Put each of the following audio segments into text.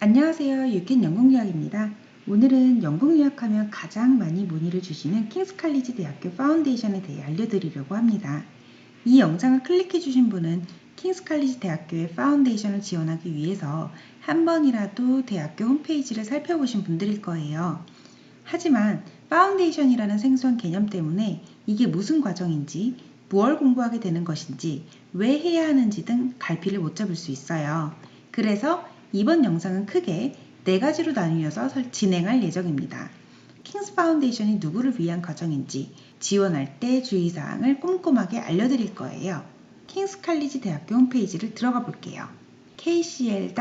안녕하세요. 유캔 영국유학입니다. 오늘은 영국유학하면 가장 많이 문의를 주시는 킹스 칼리지 대학교 파운데이션에 대해 알려드리려고 합니다. 이 영상을 클릭해 주신 분은 킹스 칼리지 대학교의 파운데이션을 지원하기 위해서 한 번이라도 대학교 홈페이지를 살펴보신 분들일 거예요. 하지만 파운데이션이라는 생소한 개념 때문에 이게 무슨 과정인지, 무엇 공부하게 되는 것인지, 왜 해야 하는지 등 갈피를 못 잡을 수 있어요. 그래서 이번 영상은 크게 4가지로 나뉘어서 진행할 예정입니다. 킹스 파운데이션이 누구를 위한 과정인지, 지원할 때 주의사항을 꼼꼼하게 알려드릴 거예요. 킹스 칼리지 대학교 홈페이지를 들어가 볼게요. kcl.ac.uk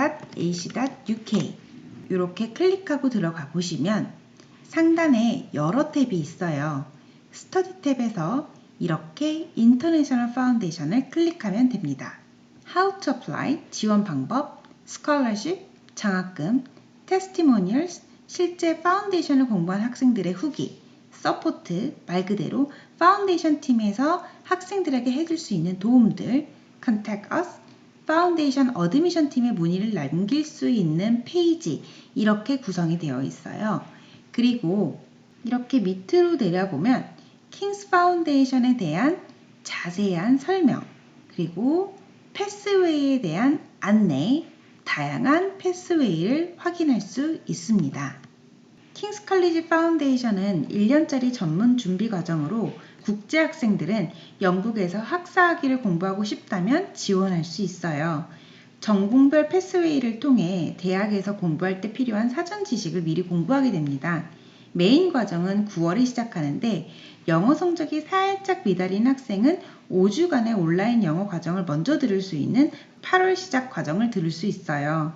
이렇게 클릭하고 들어가 보시면 상단에 여러 탭이 있어요. 스터디 탭에서 이렇게 인터내셔널 파운데이션을 클릭하면 됩니다. How to apply, 지원 방법, 스콜러십, 장학금, 테스티모니얼스, 실제 파운데이션을 공부한 학생들의 후기, 서포트, 말 그대로 파운데이션 팀에서 학생들에게 해줄 수 있는 도움들, Contact us, 파운데이션 어드미션 팀에 문의를 남길 수 있는 페이지, 이렇게 구성이 되어 있어요. 그리고 이렇게 밑으로 내려보면 킹스 파운데이션에 대한 자세한 설명, 그리고 패스웨이에 대한 안내, 다양한 패스웨이를 확인할 수 있습니다. 킹스 칼리지 파운데이션은 1년짜리 전문 준비 과정으로 국제 학생들은 영국에서 학사학위를 공부하고 싶다면 지원할 수 있어요. 전공별 패스웨이를 통해 대학에서 공부할 때 필요한 사전 지식을 미리 공부하게 됩니다. 메인 과정은 9월에 시작하는데 영어 성적이 살짝 미달인 학생은 5주간의 온라인 영어 과정을 먼저 들을 수 있는 8월 시작 과정을 들을 수 있어요.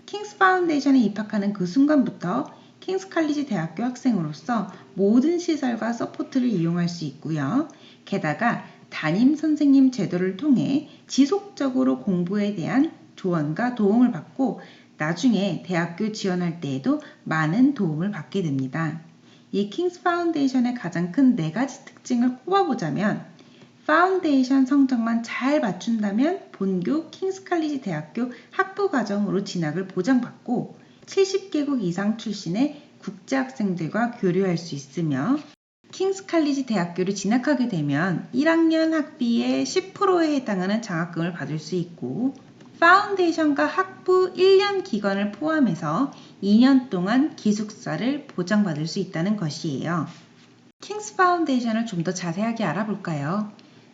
킹스 파운데이션에 입학하는 그 순간부터 킹스 칼리지 대학교 학생으로서 모든 시설과 서포트를 이용할 수 있고요. 게다가 담임 선생님 제도를 통해 지속적으로 공부에 대한 조언과 도움을 받고 나중에 대학교 지원할 때에도 많은 도움을 받게 됩니다. 이 킹스 파운데이션의 가장 큰 4가지 특징을 꼽아보자면 파운데이션 성적만 잘 맞춘다면 본교 킹스 칼리지 대학교 학부 과정으로 진학을 보장받고 70개국 이상 출신의 국제 학생들과 교류할 수 있으며 킹스 칼리지 대학교를 진학하게 되면 1학년 학비의 10%에 해당하는 장학금을 받을 수 있고 파운데이션과 학부 1년 기간을 포함해서 2년 동안 기숙사를 보장받을 수 있다는 것이에요. 킹스 파운데이션을 좀 더 자세하게 알아볼까요?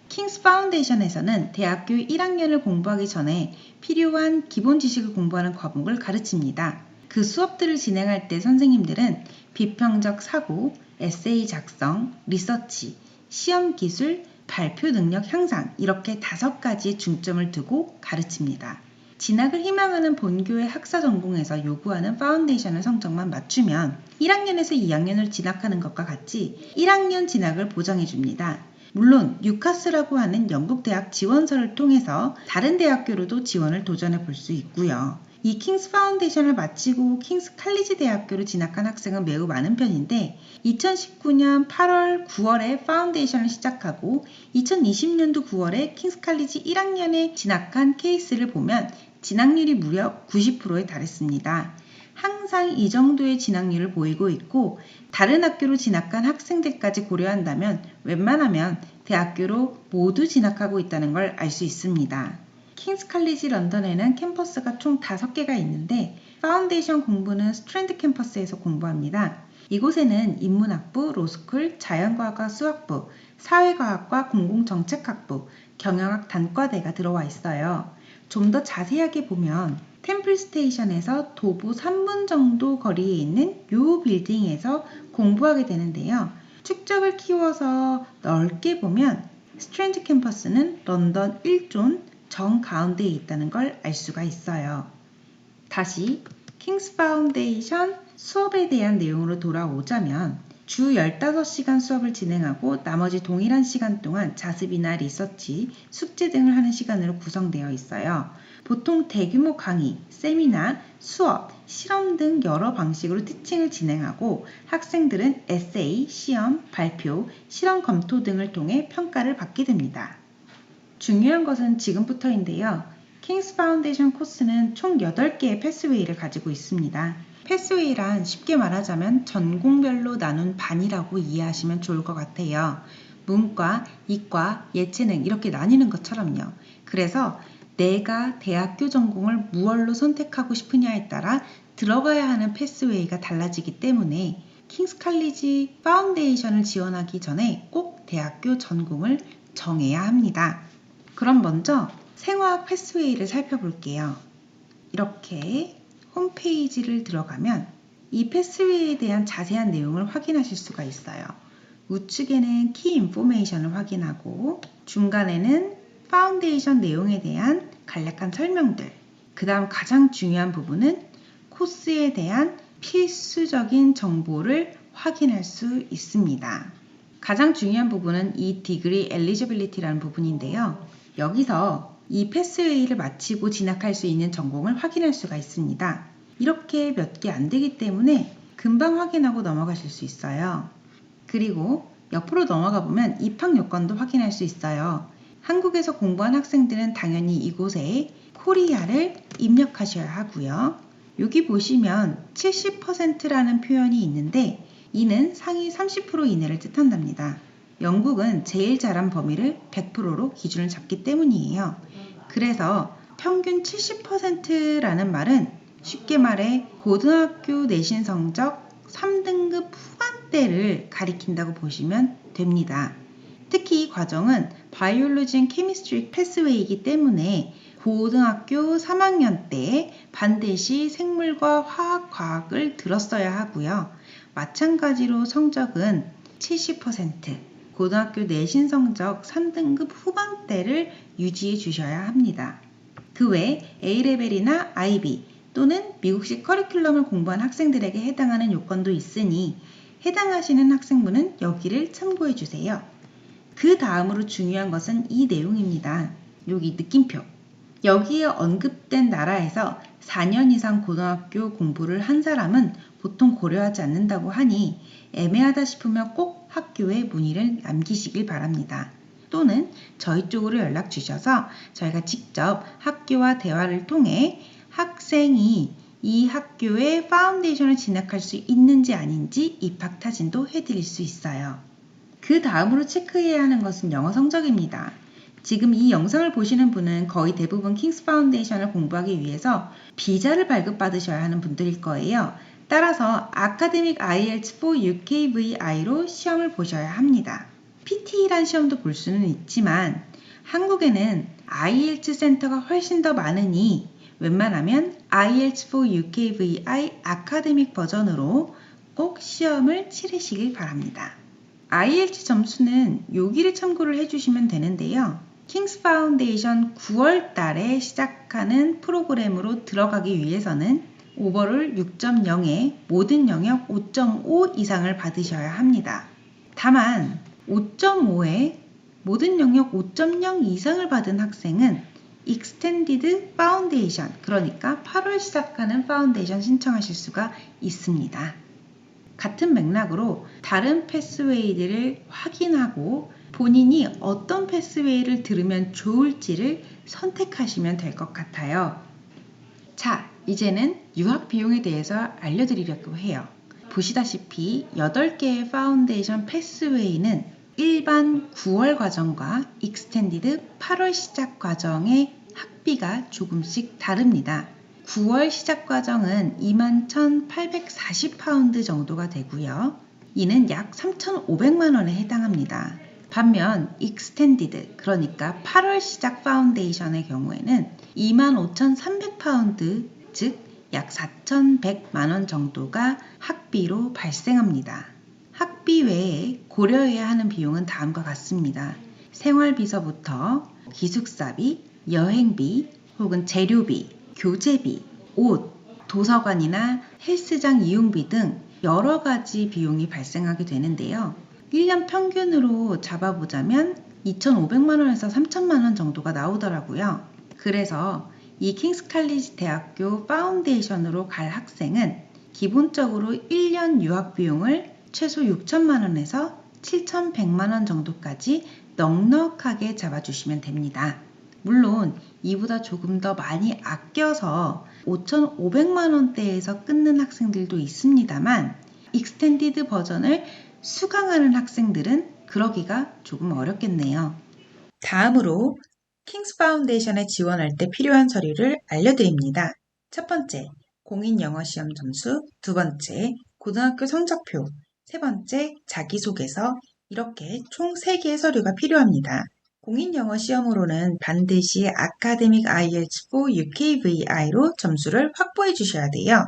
킹스 파운데이션에서는 대학교 1학년을 공부하기 전에 필요한 기본 지식을 공부하는 과목을 가르칩니다. 그 수업들을 진행할 때 선생님들은 비평적 사고, 에세이 작성, 리서치, 시험 기술, 발표 능력 향상 이렇게 5가지 중점을 두고 가르칩니다. 진학을 희망하는 본교의 학사 전공에서 요구하는 파운데이션을 성적만 맞추면 1학년에서 2학년을 진학하는 것과 같이 1학년 진학을 보장해 줍니다. 물론 유카스라고 하는 영국 대학 지원서를 통해서 다른 대학교로도 지원을 도전해 볼 수 있고요. 이 킹스 파운데이션을 마치고 킹스 칼리지 대학교로 진학한 학생은 매우 많은 편인데 2019년 8월, 9월에 파운데이션을 시작하고 2020년도 9월에 킹스 칼리지 1학년에 진학한 케이스를 보면 진학률이 무려 90%에 달했습니다. 항상 이 정도의 진학률을 보이고 있고 다른 학교로 진학한 학생들까지 고려한다면 웬만하면 대학교로 모두 진학하고 있다는 걸 알 수 있습니다. 킹스 칼리지 런던에는 캠퍼스가 총 5개가 있는데 파운데이션 공부는 스트랜드 캠퍼스에서 공부합니다. 이곳에는 인문학부, 로스쿨, 자연과학과 수학부, 사회과학과 공공정책학부, 경영학 단과대가 들어와 있어요. 좀 더 자세하게 보면 템플 스테이션에서 도보 3분 정도 거리에 있는 요 빌딩에서 공부하게 되는데요. 축적을 키워서 넓게 보면 스트랜드 캠퍼스는 런던 1존 정 가운데에 있다는 걸 알 수가 있어요. 다시 킹스 파운데이션 수업에 대한 내용으로 돌아오자면 주 15시간 수업을 진행하고 나머지 동일한 시간 동안 자습이나 리서치, 숙제 등을 하는 시간으로 구성되어 있어요. 보통 대규모 강의, 세미나, 수업, 실험 등 여러 방식으로 티칭을 진행하고 학생들은 에세이, 시험, 발표, 실험 검토 등을 통해 평가를 받게 됩니다. 중요한 것은 지금부터인데요. 킹스 파운데이션 코스는 총 8개의 패스웨이를 가지고 있습니다. 패스웨이란 쉽게 말하자면 전공별로 나눈 반이라고 이해하시면 좋을 것 같아요. 문과, 이과, 예체능 이렇게 나뉘는 것처럼요. 그래서 내가 대학교 전공을 무얼로 선택하고 싶으냐에 따라 들어가야 하는 패스웨이가 달라지기 때문에 킹스 칼리지 파운데이션을 지원하기 전에 꼭 대학교 전공을 정해야 합니다. 그럼 먼저 생화학 패스웨이를 살펴볼게요. 이렇게 홈페이지를 들어가면 이 패스웨이에 대한 자세한 내용을 확인하실 수가 있어요. 우측에는 키 인포메이션을 확인하고 중간에는 파운데이션 내용에 대한 간략한 설명들, 그 다음 가장 중요한 부분은 코스에 대한 필수적인 정보를 확인할 수 있습니다. 가장 중요한 부분은 이 디그리 엘리지빌리티라는 부분인데요. 여기서 이 패스웨이를 마치고 진학할 수 있는 전공을 확인할 수가 있습니다. 이렇게 몇 개 안 되기 때문에 금방 확인하고 넘어가실 수 있어요. 그리고 옆으로 넘어가 보면 입학 요건도 확인할 수 있어요. 한국에서 공부한 학생들은 당연히 이곳에 코리아를 입력하셔야 하고요. 여기 보시면 70%라는 표현이 있는데 이는 상위 30% 이내를 뜻한답니다. 영국은 제일 잘한 범위를 100%로 기준을 잡기 때문이에요. 그래서 평균 70%라는 말은 쉽게 말해 고등학교 내신 성적 3등급 후반대를 가리킨다고 보시면 됩니다. 특히 이 과정은 바이올로지 앤 케미스트리 패스웨이이기 때문에 고등학교 3학년 때 반드시 생물과 화학, 과학을 들었어야 하고요. 마찬가지로 성적은 70%, 고등학교 내신 성적 3등급 후반대를 유지해 주셔야 합니다. 그 외 A레벨이나 IB 또는 미국식 커리큘럼을 공부한 학생들에게 해당하는 요건도 있으니 해당하시는 학생분은 여기를 참고해 주세요. 그 다음으로 중요한 것은 이 내용입니다. 여기 느낌표. 여기에 언급된 나라에서 4년 이상 고등학교 공부를 한 사람은 보통 고려하지 않는다고 하니 애매하다 싶으면 꼭 학교에 문의를 남기시길 바랍니다. 또는 저희 쪽으로 연락 주셔서 저희가 직접 학교와 대화를 통해 학생이 이 학교에 파운데이션을 진학할 수 있는지 아닌지 입학 타진도 해드릴 수 있어요. 그 다음으로 체크해야 하는 것은 영어 성적입니다. 지금 이 영상을 보시는 분은 거의 대부분 킹스 파운데이션을 공부하기 위해서 비자를 발급받으셔야 하는 분들일 거예요. 따라서 아카데믹 IELTS for UKVI로 시험을 보셔야 합니다. PTE란 시험도 볼 수는 있지만 한국에는 IELTS 센터가 훨씬 더 많으니 웬만하면 IELTS for UKVI 아카데믹 버전으로 꼭 시험을 치르시길 바랍니다. IELTS 점수는 여기를 참고를 해주시면 되는데요. 킹스 파운데이션 9월 달에 시작하는 프로그램으로 들어가기 위해서는 오버롤 6.0에 모든 영역 5.5 이상을 받으셔야 합니다. 다만 5.5에 모든 영역 5.0 이상을 받은 학생은 익스텐디드 파운데이션, 그러니까 8월 시작하는 파운데이션 신청하실 수가 있습니다. 같은 맥락으로 다른 패스웨이들을 확인하고 본인이 어떤 패스웨이를 들으면 좋을지를 선택하시면 될 것 같아요. 자, 이제는 유학 비용에 대해서 알려드리려고 해요. 보시다시피 8개의 파운데이션 패스웨이는 일반 9월 과정과 익스텐디드 8월 시작 과정의 학비가 조금씩 다릅니다. 9월 시작 과정은 21,840파운드 정도가 되고요. 이는 약 3,500만 원에 해당합니다. 반면 익스텐디드, 그러니까 8월 시작 파운데이션의 경우에는 25,300파운드, 즉 약 4,100만 원 정도가 학비로 발생합니다. 학비 외에 고려해야 하는 비용은 다음과 같습니다. 생활비서부터 기숙사비, 여행비, 혹은 재료비, 교재비, 옷, 도서관이나 헬스장 이용비 등 여러 가지 비용이 발생하게 되는데요. 1년 평균으로 잡아보자면 2,500만 원에서 3,000만 원 정도가 나오더라고요. 그래서 이 킹스 칼리지 대학교 파운데이션으로 갈 학생은 기본적으로 1년 유학 비용을 최소 6,000만 원에서 7,100만 원 정도까지 넉넉하게 잡아주시면 됩니다. 물론 이보다 조금 더 많이 아껴서 5,500만 원대에서 끊는 학생들도 있습니다만 익스텐디드 버전을 수강하는 학생들은 그러기가 조금 어렵겠네요. 다음으로 킹스 파운데이션에 지원할 때 필요한 서류를 알려드립니다. 첫 번째, 공인 영어 시험 점수, 두 번째, 고등학교 성적표, 세 번째, 자기소개서, 이렇게 총 3개의 서류가 필요합니다. 공인 영어 시험으로는 반드시 아카데믹 IELTS4 UKVI로 점수를 확보해 주셔야 돼요.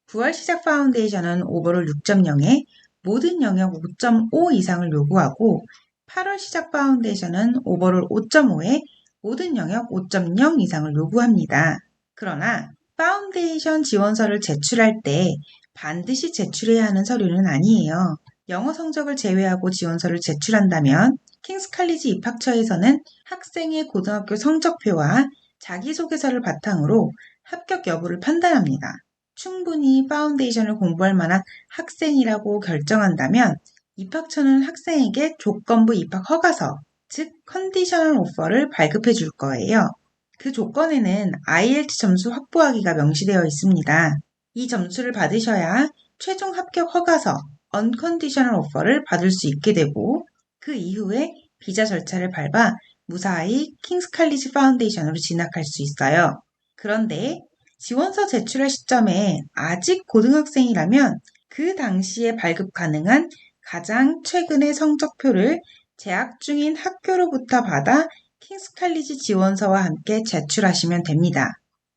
9월 시작 파운데이션은 오버롤 6.0에 모든 영역 5.5 이상을 요구하고 8월 시작 파운데이션은 오버롤 5.5에 모든 영역 5.0 이상을 요구합니다. 그러나 파운데이션 지원서를 제출할 때 반드시 제출해야 하는 서류는 아니에요. 영어 성적을 제외하고 지원서를 제출한다면 킹스 칼리지 입학처에서는 학생의 고등학교 성적표와 자기소개서를 바탕으로 합격 여부를 판단합니다. 충분히 파운데이션을 공부할 만한 학생이라고 결정한다면 입학처는 학생에게 조건부 입학 허가서, 즉 컨디셔널 오퍼를 발급해 줄 거예요. 그 조건에는 IELTS 점수 확보하기가 명시되어 있습니다. 이 점수를 받으셔야 최종 합격 허가서, 언컨디셔널 오퍼를 받을 수 있게 되고 그 이후에 비자 절차를 밟아 무사히 킹스 칼리지 파운데이션으로 진학할 수 있어요. 그런데 지원서 제출할 시점에 아직 고등학생이라면 그 당시에 발급 가능한 가장 최근의 성적표를 재학 중인 학교로부터 받아 킹스 칼리지 지원서와 함께 제출하시면 됩니다.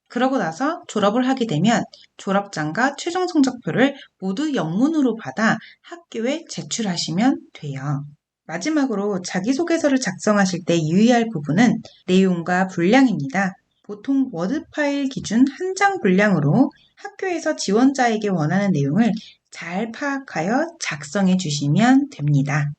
그러고 나서 졸업을 하게 되면 졸업장과 최종 성적표를 모두 영문으로 받아 학교에 제출하시면 돼요. 마지막으로 자기소개서를 작성하실 때 유의할 부분은 내용과 분량입니다. 보통 워드 파일 기준 한 장 분량으로 학교에서 지원자에게 원하는 내용을 잘 파악하여 작성해 주시면 됩니다.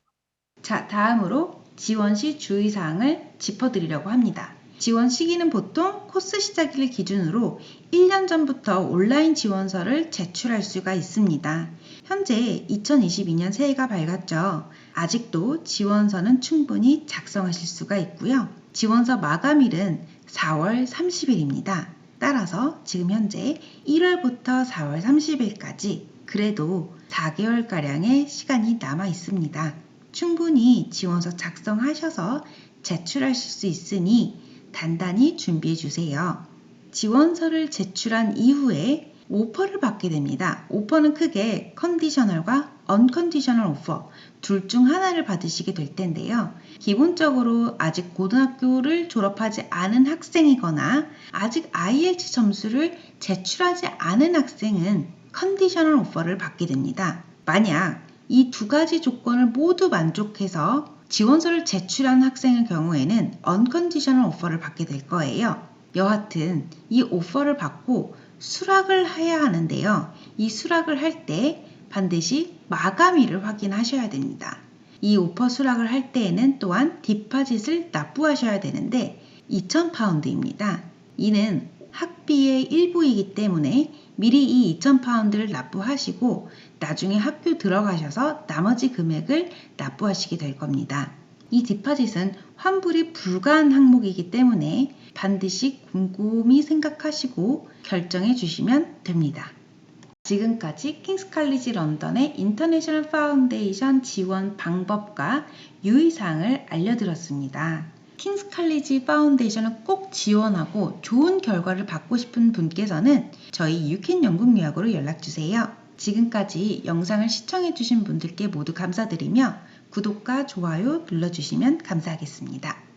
자, 다음으로 지원 시 주의사항을 짚어드리려고 합니다. 지원 시기는 보통 코스 시작일 기준으로 1년 전부터 온라인 지원서를 제출할 수가 있습니다. 현재 2022년 새해가 밝았죠. 아직도 지원서는 충분히 작성하실 수가 있고요. 지원서 마감일은 4월 30일입니다. 따라서 지금 현재 1월부터 4월 30일까지 그래도 4개월가량의 시간이 남아 있습니다. 충분히 지원서 작성하셔서 제출하실 수 있으니 단단히 준비해 주세요. 지원서를 제출한 이후에 오퍼를 받게 됩니다. 오퍼는 크게 컨디셔널과 언컨디셔널 오퍼 둘 중 하나를 받으시게 될 텐데요. 기본적으로 아직 고등학교를 졸업하지 않은 학생이거나 아직 IELTS 점수를 제출하지 않은 학생은 컨디셔널 오퍼를 받게 됩니다. 만약 이 두 가지 조건을 모두 만족해서 지원서를 제출한 학생의 경우에는 언컨디셔널 오퍼를 받게 될 거예요. 여하튼 이 오퍼를 받고 수락을 해야 하는데요. 이 수락을 할 때 반드시 마감일을 확인하셔야 됩니다. 이 오퍼 수락을 할 때에는 또한 디파짓을 납부하셔야 되는데 2,000파운드입니다. 이는 학비의 일부이기 때문에 미리 이 2,000파운드를 납부하시고 나중에 학교 들어가셔서 나머지 금액을 납부하시게 될 겁니다. 이 디파짓은 환불이 불가한 항목이기 때문에 반드시 곰곰이 생각하시고 결정해 주시면 됩니다. 지금까지 킹스 칼리지 런던의 인터내셔널 파운데이션 지원 방법과 유의사항을 알려드렸습니다. 킹스 칼리지 파운데이션을 꼭 지원하고 좋은 결과를 받고 싶은 분께서는 저희 유캔 영국유학으로 연락주세요. 지금까지 영상을 시청해주신 분들께 모두 감사드리며 구독과 좋아요 눌러주시면 감사하겠습니다.